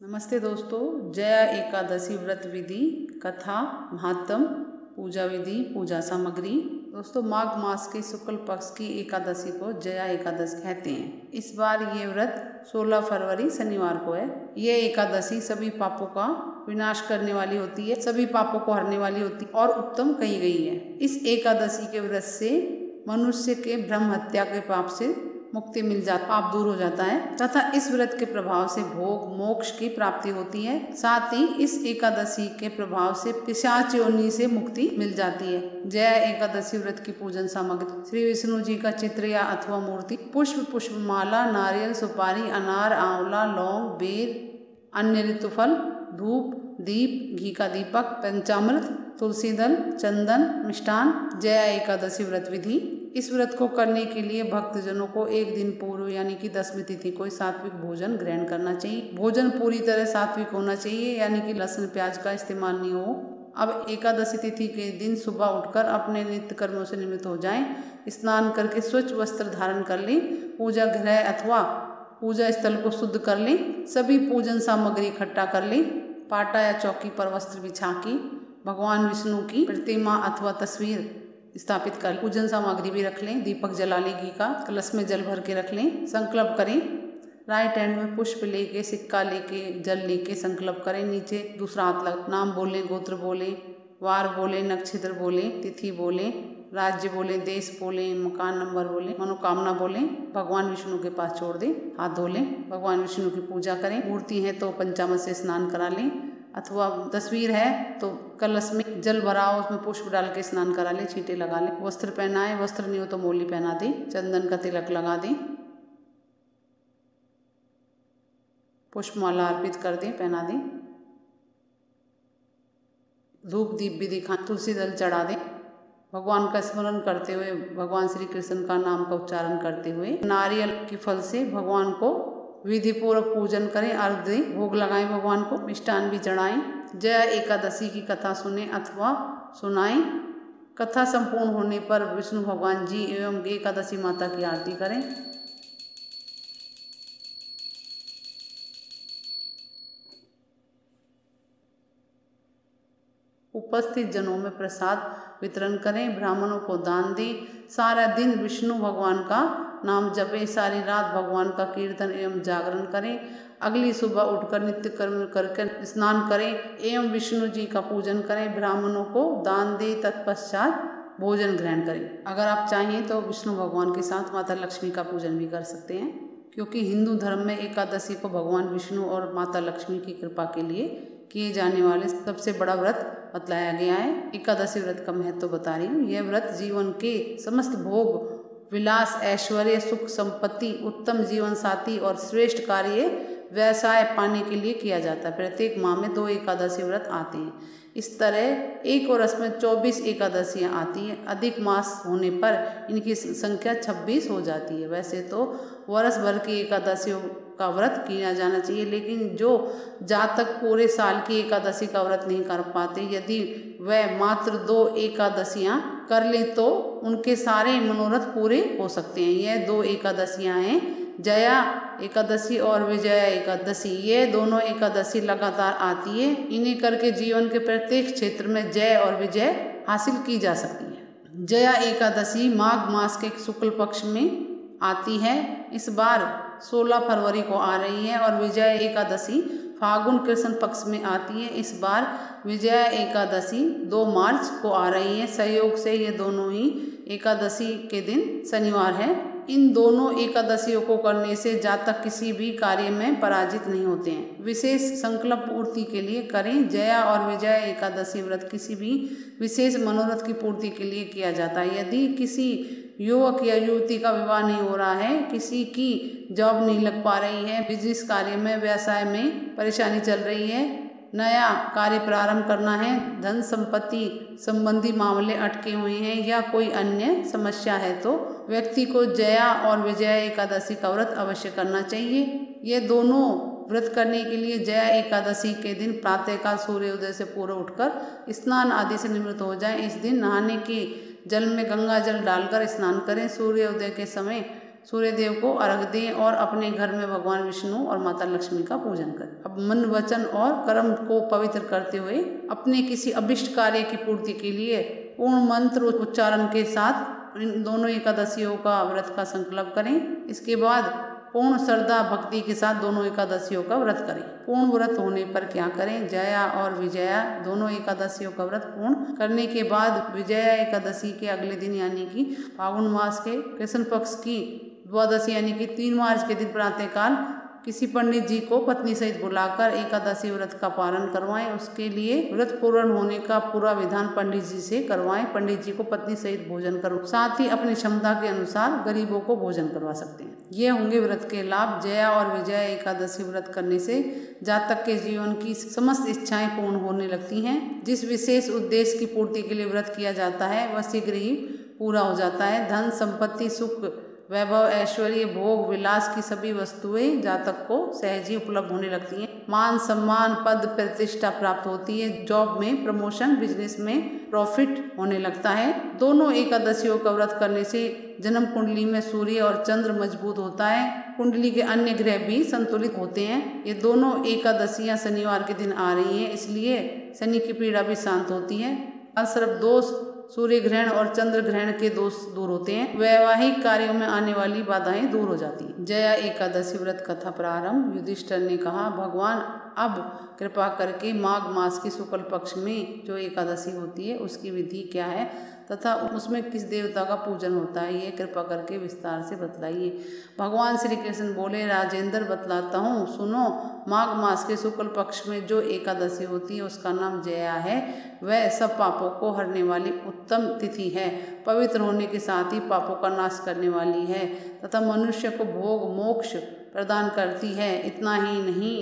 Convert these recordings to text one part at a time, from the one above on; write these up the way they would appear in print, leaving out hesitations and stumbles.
नमस्ते दोस्तों, जया एकादशी व्रत विधि, कथा, महात्म, पूजा विधि, पूजा सामग्री। दोस्तों, माघ मास के शुक्ल पक्ष की एकादशी को जया एकादशी कहते हैं। इस बार ये व्रत 16 फरवरी शनिवार को है। ये एकादशी सभी पापों का विनाश करने वाली होती है, सभी पापों को हरने वाली होती है और उत्तम कही गई है। इस एकादशी के व्रत से मनुष्य के ब्रह्म हत्या के पाप से मुक्ति मिल जाती, पाप दूर हो जाता है तथा इस व्रत के प्रभाव से भोग मोक्ष की प्राप्ति होती है। साथ ही इस एकादशी के प्रभाव से पिशाच योनि से मुक्ति मिल जाती है। जया एकादशी व्रत की पूजन सामग्री: श्री विष्णु जी का चित्र या अथवा मूर्ति, पुष्प माला, नारियल, सुपारी, अनार, आंवला, लौंग, बेर, अन्य ऋतुफल, धूप, दीप, घी का दीपक, पंचामृत, तुलसी दल, चंदन, मिष्टान। जया एकादशी व्रत विधि: इस व्रत को करने के लिए भक्तजनों को एक दिन पूर्व यानी कि 10वीं तिथि को सात्विक भोजन ग्रहण करना चाहिए। भोजन पूरी तरह सात्विक होना चाहिए, यानी कि लहसुन प्याज का इस्तेमाल नहीं हो। अब एकादशी तिथि के दिन सुबह उठकर अपने नित्य कर्मों से निवृत्त हो जाएं। स्नान करके स्वच्छ वस्त्र धारण कर लें। पूजा गृह अथवा पूजा स्थल को शुद्ध कर लें। सभी पूजन सामग्री इकट्ठा कर लें। पाटा या चौकी पर वस्त्र बिछा के भगवान विष्णु की प्रतिमा अथवा तस्वीर स्थापित कर पूजन सामग्री भी रख लें। दीपक जला लें, घी का कलश में जल भर के रख लें। संकल्प करें, राइट हैंड में पुष्प लेके, सिक्का लेके, जल लेके संकल्प करें। नीचे दूसरा हाथ लग, नाम बोलें, गोत्र बोलें, वार बोलें, नक्षत्र बोलें, तिथि बोलें, राज्य बोलें, देश बोलें, मकान नंबर बोलें, मनोकामना बोलें। भगवान विष्णु के पास छोड़ दें, हाथ धो लें। भगवान विष्णु की पूजा करें। मूर्ति है तो पंचामृत से स्नान करा लें, अथवा तस्वीर है तो कलश में जल भराओ, उसमें पुष्प डाल के स्नान करा ले, छींटे लगा ले। वस्त्र पहनाए, वस्त्र नहीं हो तो मोली पहना दे। चंदन का तिलक लगा दें, पुष्पमाला अर्पित कर दें, पहना दें। धूप दीप भी दिखाएं, तुलसी दल चढ़ा दें। भगवान का स्मरण करते हुए, भगवान श्री कृष्ण का नाम का उच्चारण करते हुए नारियल के फल से भगवान को विधि पूर्वक पूजन करें, अर्घ दें, भोग लगाएं भगवान को, मिष्टान भी चढ़ाएं। जया एकादशी की कथा सुने अथवा सुनाएं। कथा संपूर्ण होने पर विष्णु भगवान जी एवं एकादशी माता की आरती करें। उपस्थित जनों में प्रसाद वितरण करें, ब्राह्मणों को दान दें। सारा दिन विष्णु भगवान का नाम जपें, सारी रात भगवान का कीर्तन एवं जागरण करें। अगली सुबह उठकर नित्य कर्म करके स्नान करें एवं विष्णु जी का पूजन करें। ब्राह्मणों को दान दें, तत्पश्चात भोजन ग्रहण करें। अगर आप चाहें तो विष्णु भगवान के साथ माता लक्ष्मी का पूजन भी कर सकते हैं, क्योंकि हिंदू धर्म में एकादशी को भगवान विष्णु और माता लक्ष्मी की कृपा के लिए किए जाने वाले सबसे बड़ा व्रत बतलाया गया है। एकादशी व्रत का महत्व बता रही हूँ। यह व्रत जीवन के समस्त भोग विलास, ऐश्वर्य, सुख, संपत्ति, उत्तम जीवन साथी और श्रेष्ठ कार्य व्यवसाय पाने के लिए किया जाता है। प्रत्येक माह में 2 एकादशी व्रत आते हैं। इस तरह एक वर्ष में 24 एकादशियाँ आती हैं। अधिक मास होने पर इनकी संख्या 26 हो जाती है। वैसे तो वर्ष भर की एकादशियों का व्रत किया जाना चाहिए, लेकिन जो जातक पूरे साल की एकादशी का व्रत नहीं कर पाते, यदि वह मात्र 2 एकादशियाँ कर लें तो उनके सारे मनोरथ पूरे हो सकते हैं। यह 2 एकादशियाँ हैं, जया एकादशी और विजया एकादशी। ये दोनों एकादशी लगातार आती है। इन्हें करके जीवन के प्रत्येक क्षेत्र में जय और विजय हासिल की जा सकती है। जया एकादशी माघ मास के शुक्ल पक्ष में आती है। इस बार 16 फरवरी को आ रही है और विजया एकादशी फागुन कृष्ण पक्ष में आती है। इस बार विजया एकादशी 2 मार्च को आ रही है। संयोग से ये दोनों ही एकादशी के दिन शनिवार है। इन दोनों एकादशियों को करने से जातक किसी भी कार्य में पराजित नहीं होते हैं। विशेष संकल्प पूर्ति के लिए करें। जया और विजया एकादशी व्रत किसी भी विशेष मनोरथ की पूर्ति के लिए किया जाता है। यदि किसी युवक या युवती का विवाह नहीं हो रहा है, किसी की जॉब नहीं लग पा रही है, बिजनेस कार्य में, व्यवसाय में परेशानी चल रही है, नया कार्य प्रारंभ करना है, धन संपत्ति संबंधी मामले अटके हुए हैं या कोई अन्य समस्या है, तो व्यक्ति को जया और विजया एकादशी का व्रत अवश्य करना चाहिए। ये दोनों व्रत करने के लिए जया एकादशी के दिन प्रातःकाल सूर्योदय से पूर्व उठकर स्नान आदि से निवृत्त हो जाएं। इस दिन नहाने के जल में गंगा जल डालकर स्नान करें। सूर्योदय के समय सूर्य देव को अर्घ दें और अपने घर में भगवान विष्णु और माता लक्ष्मी का पूजन करें। अब मन, वचन और कर्म को पवित्र करते हुए अपने किसी अभिष्ट कार्य की पूर्ति के लिए पूर्ण मंत्र उच्चारण के साथ इन दोनों एकादशियों का व्रत का संकल्प करें। इसके बाद पूर्ण श्रद्धा भक्ति के साथ दोनों एकादशियों का व्रत करें। पूर्ण व्रत होने पर क्या करें? जया और विजया दोनों एकादशियों का व्रत पूर्ण करने के बाद विजया एकादशी के अगले दिन यानी कि फागुन मास के कृष्ण पक्ष की द्वादशी यानी कि 3 मार्च के दिन प्रातःकाल किसी पंडित जी को पत्नी सहित बुलाकर एकादशी व्रत का पारण करवाएं। उसके लिए व्रत पूर्ण होने का पूरा विधान पंडित जी से करवाएं। पंडित जी को पत्नी सहित भोजन करवाएं, साथ ही अपनी क्षमता के अनुसार गरीबों को भोजन करवा सकते हैं। ये होंगे व्रत के लाभ। जया और विजया एकादशी व्रत करने से जातक के जीवन की समस्त इच्छाएं पूर्ण होने लगती हैं। जिस विशेष उद्देश्य की पूर्ति के लिए व्रत किया जाता है वह शीघ्र ही पूरा हो जाता है। धन संपत्ति, सुख, वैभव, ऐश्वर्य, भोग, विलास की सभी वस्तुएं जातक को सहज ही उपलब्ध होने लगती हैं। मान सम्मान, पद, प्रतिष्ठा प्राप्त होती है। जॉब में प्रमोशन, बिजनेस में प्रॉफिट होने लगता है। दोनों एकादशियों का व्रत करने से जन्म कुंडली में सूर्य और चंद्र मजबूत होता है। कुंडली के अन्य ग्रह भी संतुलित होते हैं। ये दोनों एकादशियां शनिवार के दिन आ रही हैं, इसलिए शनि की पीड़ा भी शांत होती है। असर्प दोष, सूर्य ग्रहण और चंद्र ग्रहण के दोष दूर होते हैं। वैवाहिक कार्यों में आने वाली बाधाएं दूर हो जाती हैं। जया एकादशी व्रत कथा प्रारंभ। युधिष्ठिर ने कहा, भगवान अब कृपा करके माघ मास के शुक्ल पक्ष में जो एकादशी होती है उसकी विधि क्या है तथा उसमें किस देवता का पूजन होता है, ये कृपा करके विस्तार से बतलाइए। भगवान श्री कृष्ण बोले, राजेंद्र बतलाता हूँ, सुनो। माघ मास के शुक्ल पक्ष में जो एकादशी होती है उसका नाम जया है। वह सब पापों को हरने वाली उत्तम तिथि है। पवित्र होने के साथ ही पापों का नाश करने वाली है तथा मनुष्य को भोग मोक्ष प्रदान करती है। इतना ही नहीं,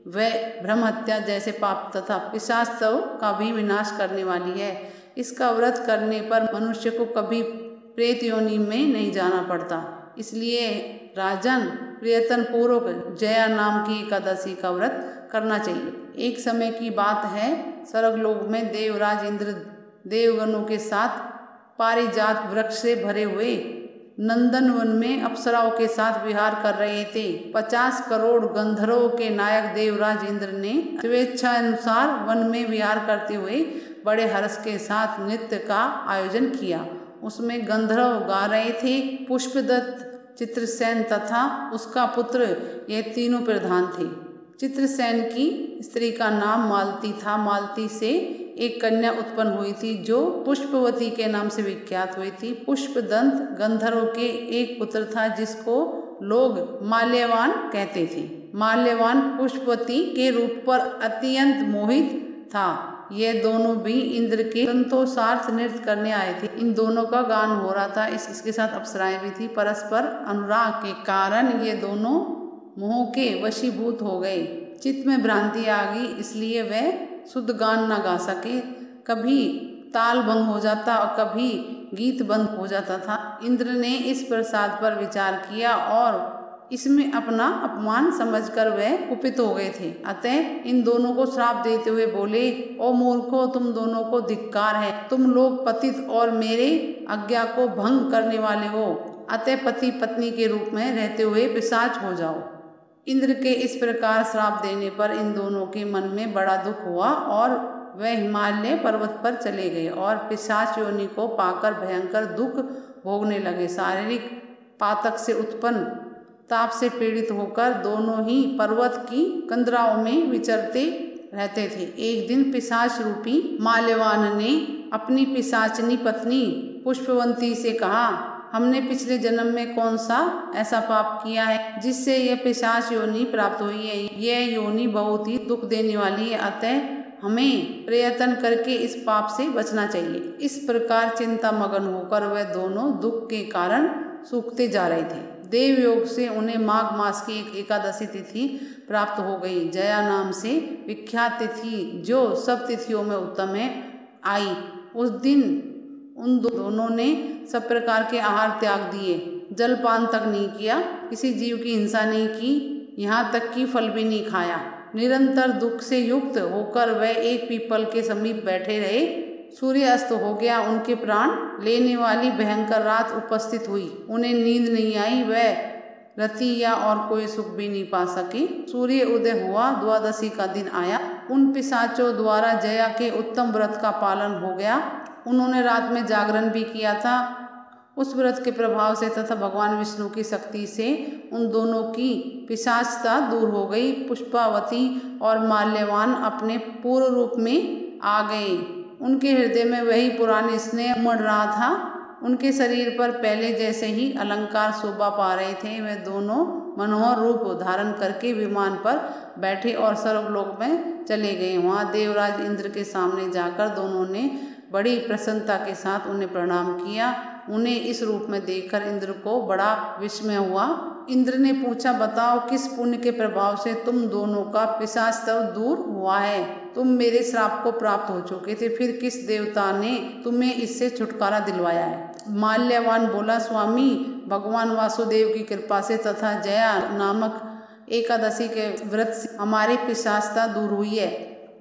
वह ब्रह्म हत्या जैसे पाप तथा पिशाचत्व का भी विनाश करने वाली है। इसका व्रत करने पर मनुष्य को कभी प्रेत योनि में नहीं जाना पड़ता। इसलिए राजन, प्रयत्न पूर्वक जया नाम की एकादशी का व्रत करना चाहिए। एक समय की बात है, स्वर्गलोक में देवराज इंद्र देवगणों के साथ पारिजात वृक्ष से भरे हुए नंदन वन में अप्सराओं के साथ विहार कर रहे थे। 50 करोड़ गंधर्वों के नायक देवराज इंद्र ने स्वेच्छा अनुसार वन में विहार करते हुए बड़े हर्ष के साथ नृत्य का आयोजन किया। उसमें गंधर्व गा रहे थे। पुष्पदत्त, चित्रसेन तथा उसका पुत्र, ये तीनों प्रधान थे। चित्रसेन की स्त्री का नाम मालती था। मालती से एक कन्या उत्पन्न हुई थी जो पुष्पवती के नाम से विख्यात हुई थी। पुष्पदंत गंधर्व के एक पुत्र था जिसको लोग माल्यवान कहते थे। माल्यवान पुष्पवती के रूप पर अत्यंत मोहित था। ये दोनों भी इंद्र के संतोषार्थ नृत्य करने आए थे। इन दोनों का गान हो रहा था। इसके साथ अप्सराएं भी थी। परस्पर अनुराग के कारण ये दोनों मोह के वशीभूत हो गए। चित्त में भ्रांति आ गई, इसलिए वह शुद्ध गान न गा सके। कभी ताल भंग हो जाता और कभी गीत बंद हो जाता था। इंद्र ने इस प्रसाद पर विचार किया और इसमें अपना अपमान समझकर वह कुपित हो गए थे। अतः इन दोनों को श्राप देते हुए बोले, ओ मूर्खों, तुम दोनों को धिक्कार है। तुम लोग पतित और मेरे आज्ञा को भंग करने वाले हो। अतः पति पत्नी के रूप में रहते हुए पिशाच हो जाओ। इंद्र के इस प्रकार श्राप देने पर इन दोनों के मन में बड़ा दुख हुआ और वह हिमालय पर्वत पर चले गए और पिशाच योनि को पाकर भयंकर दुख भोगने लगे। शारीरिक पातक से उत्पन्न ताप से पीड़ित होकर दोनों ही पर्वत की कंदराओं में विचरते रहते थे। एक दिन पिशाच रूपी माल्यवान ने अपनी पिशाचनी पत्नी पुष्पवंती से कहा, हमने पिछले जन्म में कौन सा ऐसा पाप किया है जिससे यह पिशाच योनि प्राप्त हुई है। यह योनि बहुत ही दुख देने वाली है, अतः हमें प्रयत्न करके इस पाप से बचना चाहिए। इस प्रकार चिंता मगन होकर वह दोनों दुख के कारण सूखते जा रहे थे। देव योग से उन्हें माघ मास की एक एकादशी तिथि प्राप्त हो गई। जया नाम से विख्यात तिथि जो सब तिथियों में उत्तम है आई। उस दिन उन दोनों ने सब प्रकार के आहार त्याग दिए, जलपान तक नहीं किया, किसी जीव की हिंसा नहीं की, यहाँ तक कि फल भी नहीं खाया। निरंतर दुख से युक्त होकर वह एक पीपल के समीप बैठे रहे। सूर्य अस्त हो गया, उनके प्राण लेने वाली भयंकर रात उपस्थित हुई। उन्हें नींद नहीं आई, वह रति या और कोई सुख भी नहीं पा सकी। सूर्य उदय हुआ, द्वादशी का दिन आया। उन पिशाचों द्वारा जया के उत्तम व्रत का पालन हो गया। उन्होंने रात में जागरण भी किया था। उस व्रत के प्रभाव से तथा भगवान विष्णु की शक्ति से उन दोनों की पिशाचता दूर हो गई। पुष्पावती और माल्यवान अपने पूर्व रूप में आ गए। उनके हृदय में वही पुराने स्नेह उमड़ रहा था। उनके शरीर पर पहले जैसे ही अलंकार शोभा पा रहे थे। वे दोनों मनोहर रूप धारण करके विमान पर बैठे और स्वर्गलोक में चले गए। वहाँ देवराज इंद्र के सामने जाकर दोनों ने बड़ी प्रसन्नता के साथ उन्हें प्रणाम किया। उन्हें इस रूप में देखकर इंद्र को बड़ा विस्मय हुआ। इंद्र ने पूछा, बताओ किस पुण्य के प्रभाव से तुम दोनों का पिशाचत्व दूर हुआ है? तुम मेरे श्राप को प्राप्त हो चुके थे, फिर किस देवता ने तुम्हें इससे छुटकारा दिलवाया है? माल्यवान बोला, स्वामी, भगवान वासुदेव की कृपा से तथा जया नामक एकादशी के व्रत से हमारी पिशाचता दूर हुई है।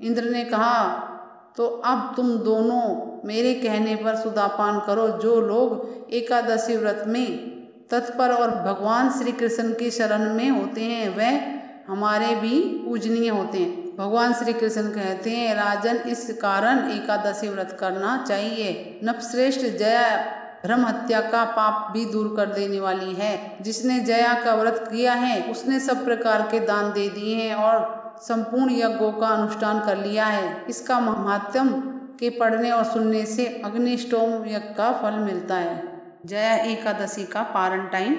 इंद्र ने कहा, तो अब तुम दोनों मेरे कहने पर सुदापान करो। जो लोग एकादशी व्रत में तत्पर और भगवान श्री कृष्ण की शरण में होते हैं, वह हमारे भी पूजनीय होते हैं। भगवान श्री कृष्ण कहते हैं, राजन, इस कारण एकादशी व्रत करना चाहिए। नपश्रेष्ठ जया धर्म हत्या का पाप भी दूर कर देने वाली है। जिसने जया का व्रत किया है, उसने सब प्रकार के दान दे दिए हैं और संपूर्ण यज्ञों का अनुष्ठान कर लिया है। इसका महात्म्य के पढ़ने और सुनने से अग्निष्टोम यज्ञ का फल मिलता है। जया एकादशी का पारण टाइम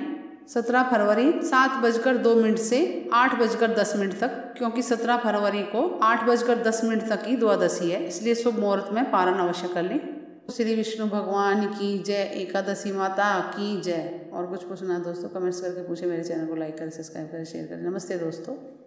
17 फरवरी 7:02 से 8:10 तक, क्योंकि 17 फरवरी को 8:10 तक की द्वादशी है, इसलिए शुभ मुहूर्त में पारण अवश्य कर लें। श्री विष्णु भगवान की जय, एकादशी माता की जय। और कुछ पूछना है दोस्तों, कमेंट्स करके पूछे। मेरे चैनल को लाइक करें, सब्सक्राइब करें, शेयर करें। नमस्ते दोस्तों।